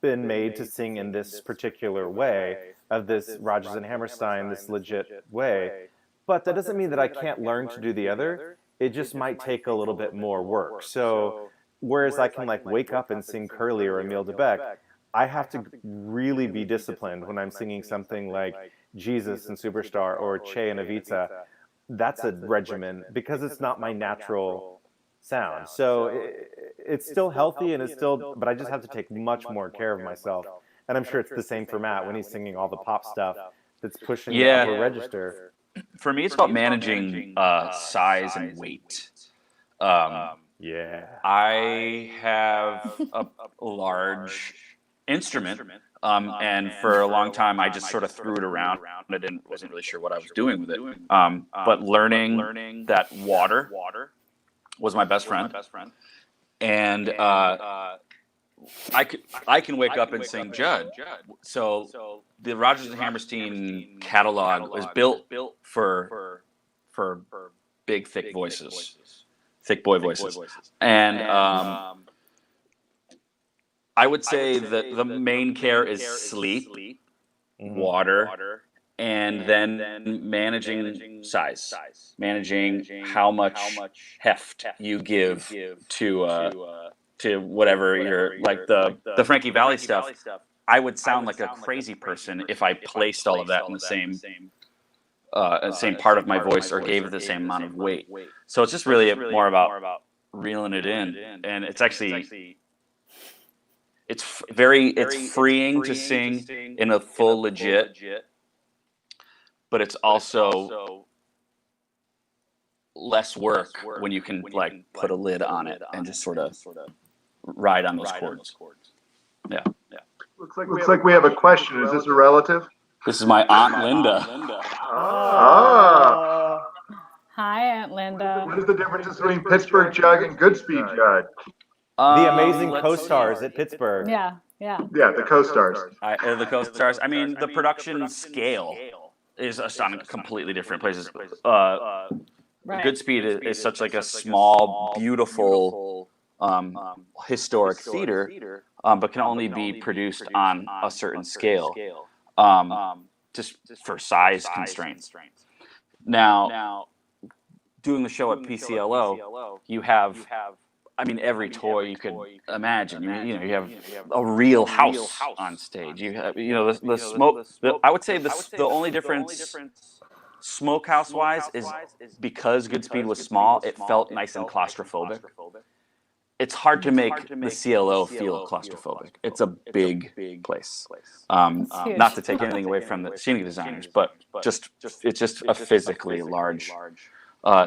been made to sing in this particular way, of this Rodgers and Hammerstein, this legit way, but that doesn't mean that I can't learn to do the other. It just might take a little bit more work. So whereas I can like wake up and sing Curly or Emile DeBeck, I have to really be disciplined when I'm singing something like Jesus and Superstar or Che and Evita. That's a regimen because it's not my natural sound. So it's still healthy and it's still, but I just have to take much more care of myself. And I'm sure it's the same for Matt when he's singing all the pop stuff that's pushing the upper register. For me, it's about managing size and weight. I have a large instrument, and for a long time I just sort of threw it around. I wasn't really sure what I was doing with it. But learning that water was my best friend, and I can wake up and sing Judd. So the Rodgers and Hammerstein catalog was built for big, thick voices, thick boy voices, and I would say that the main care is sleep, water, and then managing size, managing how much heft you give to whatever you're like the Frankie Valli stuff. I would sound like a crazy person if I placed all of that in the same part of my voice or gave it the same amount of weight. So it's just really more about reeling it in, and it's actually it's freeing to sing in a full legit, but it's also less work when you can like put a lid on it and just sort of ride on those chords. Yeah. Looks like we have a question. Is this a relative? This is my Aunt Linda. Ah. Hi, Aunt Linda. What is the difference between Pittsburgh Jug and Goodspeed Jug? The amazing co-stars at Pittsburgh. Yeah, the co-stars. The co-stars. I mean, the production scale is on completely different places. right. Goodspeed is such like a small, beautiful, historic theater, but can only be produced on a certain scale, just for size constraints. Now, doing the show at PCLO, you have, I mean, every toy you could imagine. You have a real house on stage. You have, the smoke. I would say the only difference, smokehouse wise, is because Goodspeed was small, it felt nice and claustrophobic. It's hard to make the CLO feel claustrophobic. It's a big place. Not to take anything away from the scenic designers, but it's just a physically large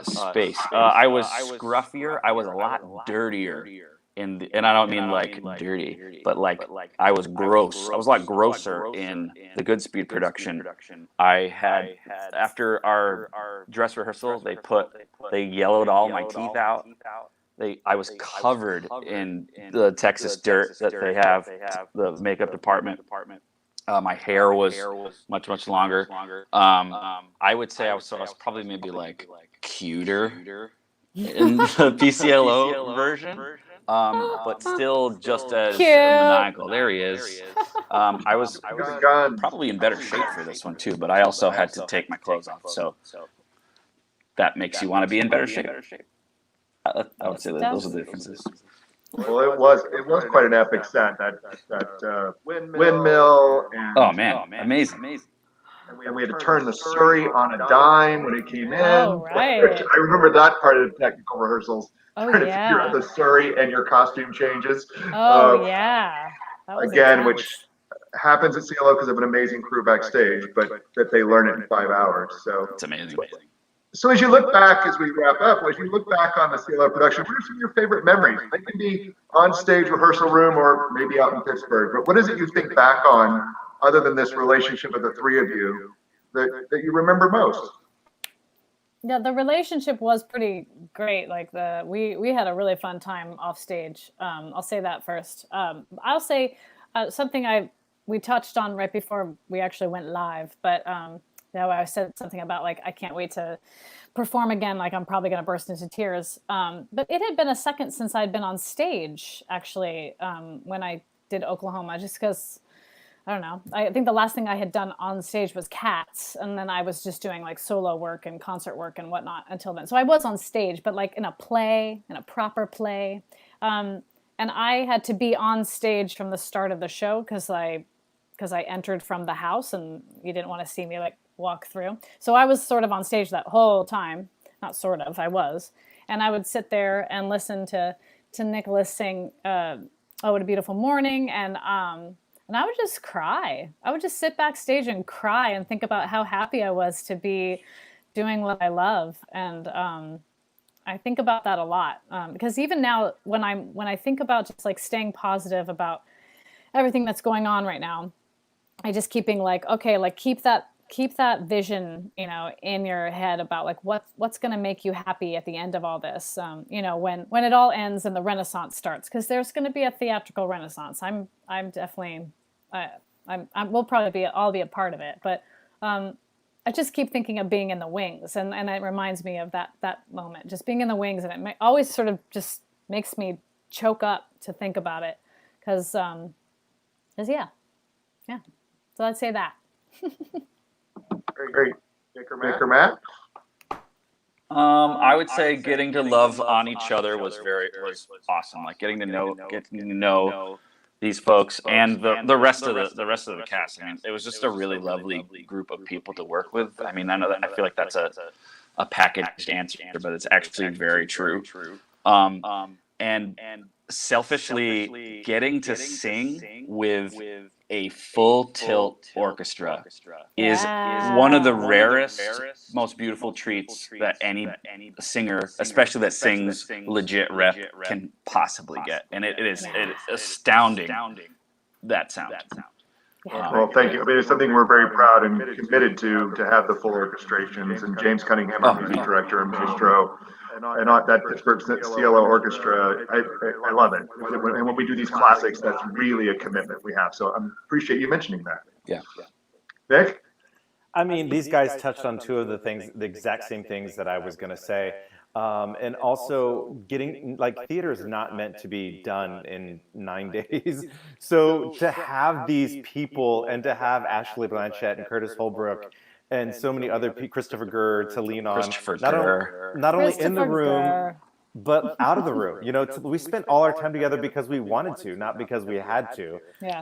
space. I was scruffier. I was a lot dirtier and I don't mean like dirty, but like I was gross. I was a lot grosser in the Goodspeed production. I had, after our dress rehearsal, they yellowed all my teeth out. I was covered in the Texas dirt that they have, the makeup department. My hair was much longer. I would say I was probably maybe like cuter in the PCLO version, but still just as maniacal. There he is. I was probably in better shape for this one too, but I also had to take my clothes off, so that makes you want to be in better shape. I would say that those are the differences. Well, it was quite an epic set. That windmill. And, oh man, amazing. And we had to turn the Surrey on a dime when it came in. Oh, right. I remember that part of the technical rehearsals. Oh, trying to figure out the Surrey and your costume changes. Oh, yeah. That was again, intense. which happens at CLO because of an amazing crew backstage, but that they learn it in 5 hours. So it's amazing. So as you look back, as we wrap up, as you look back on the CLO production, what are some of your favorite memories? They can be on stage rehearsal room or maybe out in Pittsburgh, but what is it you think back on, other than this relationship of the three of you, that you remember most? Yeah, the relationship was pretty great. Like we had a really fun time off stage. I'll say that first. I'll say something we touched on right before we actually went live, but I said something about like I can't wait to perform again. Like I'm probably going to burst into tears. But it had been a second since I'd been on stage actually when I did Oklahoma, just because. I don't know. I think the last thing I had done on stage was Cats, and then I was just doing like solo work and concert work and whatnot until then. So I was on stage, but like in a proper play. And I had to be on stage from the start of the show because I entered from the house and you didn't want to see me like walk through. So I was sort of on stage that whole time. Not sort of, I was. And I would sit there and listen to Nicholas sing Oh, What a Beautiful Morning, and I would just cry. I would just sit backstage and cry and think about how happy I was to be doing what I love. And I think about that a lot because even now, when I think about just like staying positive about everything that's going on right now, I just keep being like, okay, like keep that keep that vision, in your head about like what's going to make you happy at the end of all this. When it all ends and the Renaissance starts, because there's going to be a theatrical Renaissance. I'm definitely, we'll probably all be a part of it. But I just keep thinking of being in the wings, and it reminds me of that moment, just being in the wings, and it always sort of just makes me choke up to think about it, because yeah. So I'd say that. Great. Maker Matt? I would say getting to love on each other was awesome. Like getting to know these folks and the rest of the cast. I mean, it was just a really lovely group of people to work with. I mean, I feel like that's a packaged answer, but it's actually very true. And selfishly getting to sing with a full tilt orchestra is one of the rarest, most beautiful treats that any singer, especially that sings legit rep, can possibly get. And it is astounding, that sound. Well, thank you. I mean, it's something we're very proud and committed to have the full orchestrations. And James Cunningham, our music director and maestro, and that Pittsburgh CLO orchestra, I love it. And when we do these classics, that's really a commitment we have. So I appreciate you mentioning that. Yeah. Nick? I mean, these guys touched on two of the exact same things that I was going to say. And also getting, like, theater is not meant to be done in 9 days. So to have these people and to have Ashley Blanchett and Curtis Holbrook and so many other Christopher Gurr to lean on, not only in the room, but out of the room. We spent all our time together because we wanted to, not because we had to. Yeah.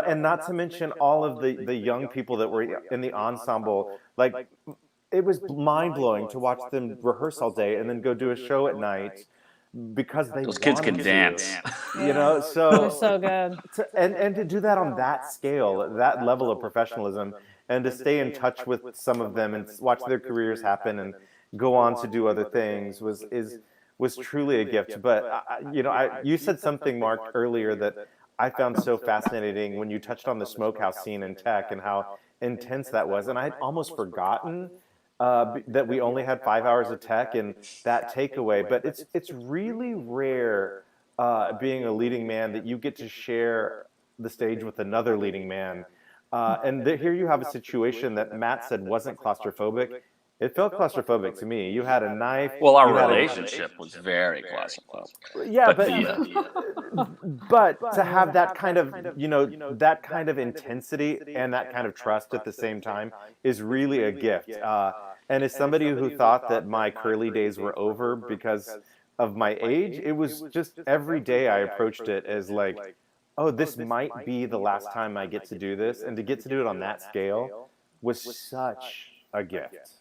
And not to mention all of the young people that were in the ensemble. Like, it was mind-blowing to watch them rehearse all day and then go do a show at night because those kids can dance. So they're so good. And to do that on that scale, that level of professionalism, and to stay in touch with some of them and watch their careers happen and go on to do other things was truly a gift. But you said something, Mark, earlier that I found so fascinating when you touched on the smokehouse scene in tech and how intense that was, and I'd almost forgotten that we only had 5 hours of tech and that takeaway. But it's really rare being a leading man that you get to share the stage with another leading man. And here you have a situation that Matt said wasn't claustrophobic. It felt claustrophobic to me. You had a knife. Well, our relationship was very claustrophobic. Yeah, but to have that kind of, that kind of intensity and that kind of trust at the same time is really a gift. And as somebody who thought that my curly days were over because of my age, it was just every day I approached it as like, oh, this might be the last time I get to do this. And to get to do it on that scale was such a gift.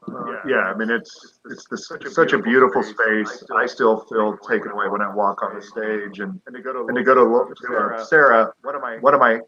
I mean, it's such a beautiful space. I still feel taken away when I walk on the stage, and to go to Sara. One of my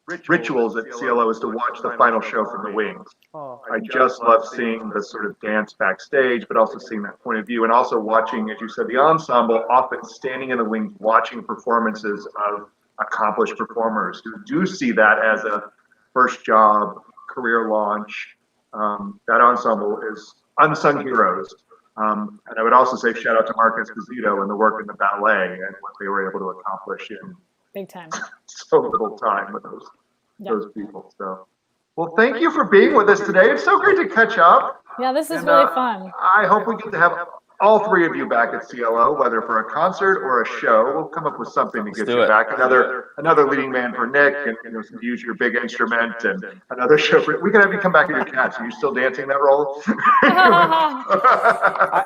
rituals at CLO is to watch the final show from the wings. I just love seeing the sort of dance backstage, but also seeing that point of view, and also watching, as you said, the ensemble, often standing in the wings, watching performances of accomplished performers who do see that as a first job, career launch. That ensemble is unsung heroes. And I would also say shout out to Mark Esposito and the work in the ballet and what they were able to accomplish in big time so little time with those people. So, well, thank you for being with us today. It's so great to catch up. Yeah, this is really fun. I hope we get to have all three of you back at CLO, whether for a concert or a show. We'll come up with something to get you back. Another leading man for Nick, and use your big instrument, and another show. We can have you come back to your cats. Are you still dancing that role?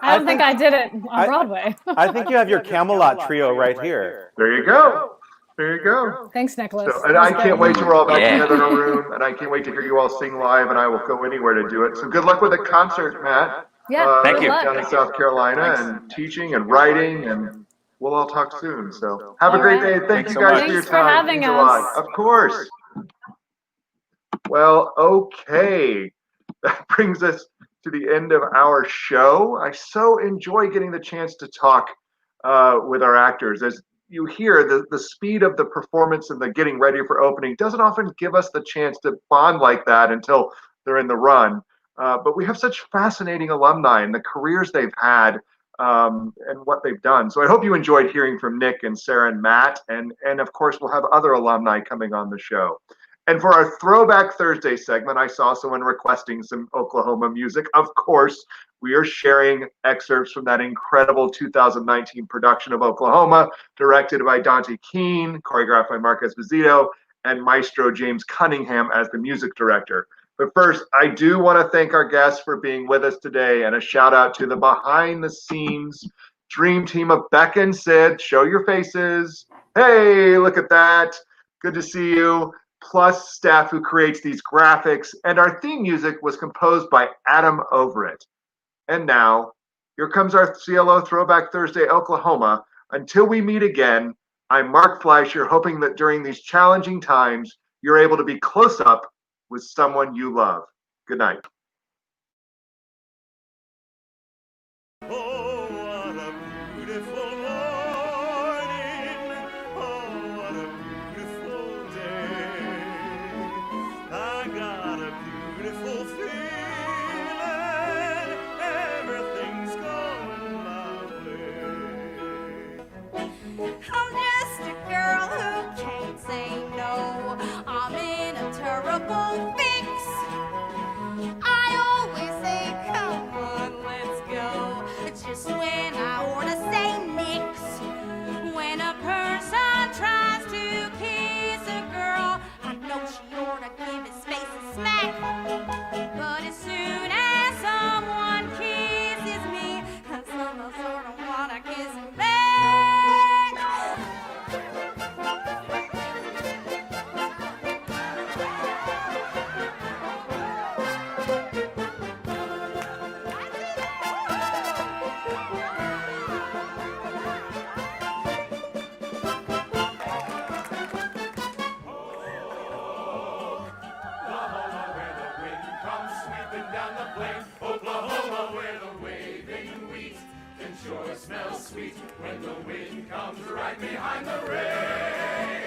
I don't think I did it on Broadway. I think you have your Camelot trio right here. There you go. There you go. Thanks, Nicholas. So, and I can't wait till we're all back together in a room, and I can't wait to hear you all sing live, and I will go anywhere to do it. So good luck with the concert, Matt. Yeah, thank you. Down in South Carolina, and teaching and writing, and we'll all talk soon. So have a great day. Thank you guys for your time. Thanks for having us. Of course. Well, okay. That brings us to the end of our show. I so enjoy getting the chance to talk with our actors. As you hear, the speed of the performance and the getting ready for opening doesn't often give us the chance to bond like that until they're in the run. But we have such fascinating alumni and the careers they've had, and what they've done. So I hope you enjoyed hearing from Nick and Sara and Matt. And of course, we'll have other alumni coming on the show. And for our Throwback Thursday segment, I saw someone requesting some Oklahoma music. Of course, we are sharing excerpts from that incredible 2019 production of Oklahoma, directed by Dante Keene, choreographed by Mark Esposito, and Maestro James Cunningham as the music director. But first, I do want to thank our guests for being with us today, and a shout out to the behind-the-scenes dream team of Becca and Sid. Show your faces. Hey, look at that. Good to see you. Plus staff who creates these graphics. And our theme music was composed by Adam Overett. And now, here comes our CLO Throwback Thursday, Oklahoma. Until we meet again, I'm Mark Fleischer, hoping that during these challenging times, you're able to be close up with someone you love. Good night. Oh, what a beautiful morning. Oh, what a beautiful day. I got a beautiful feeling. Everything's going my way. I'm just a girl who can't say no. I'm in a terrible fix. I always say, come on, let's go. Just when I ought to say nix. When a person tries to kiss a girl, I know she ought to give his face a smack. But as soon as someone kisses me, some sort of wanna kiss him back. Oklahoma, where the waving wheat can sure smell sweet when the wind comes right behind the rain.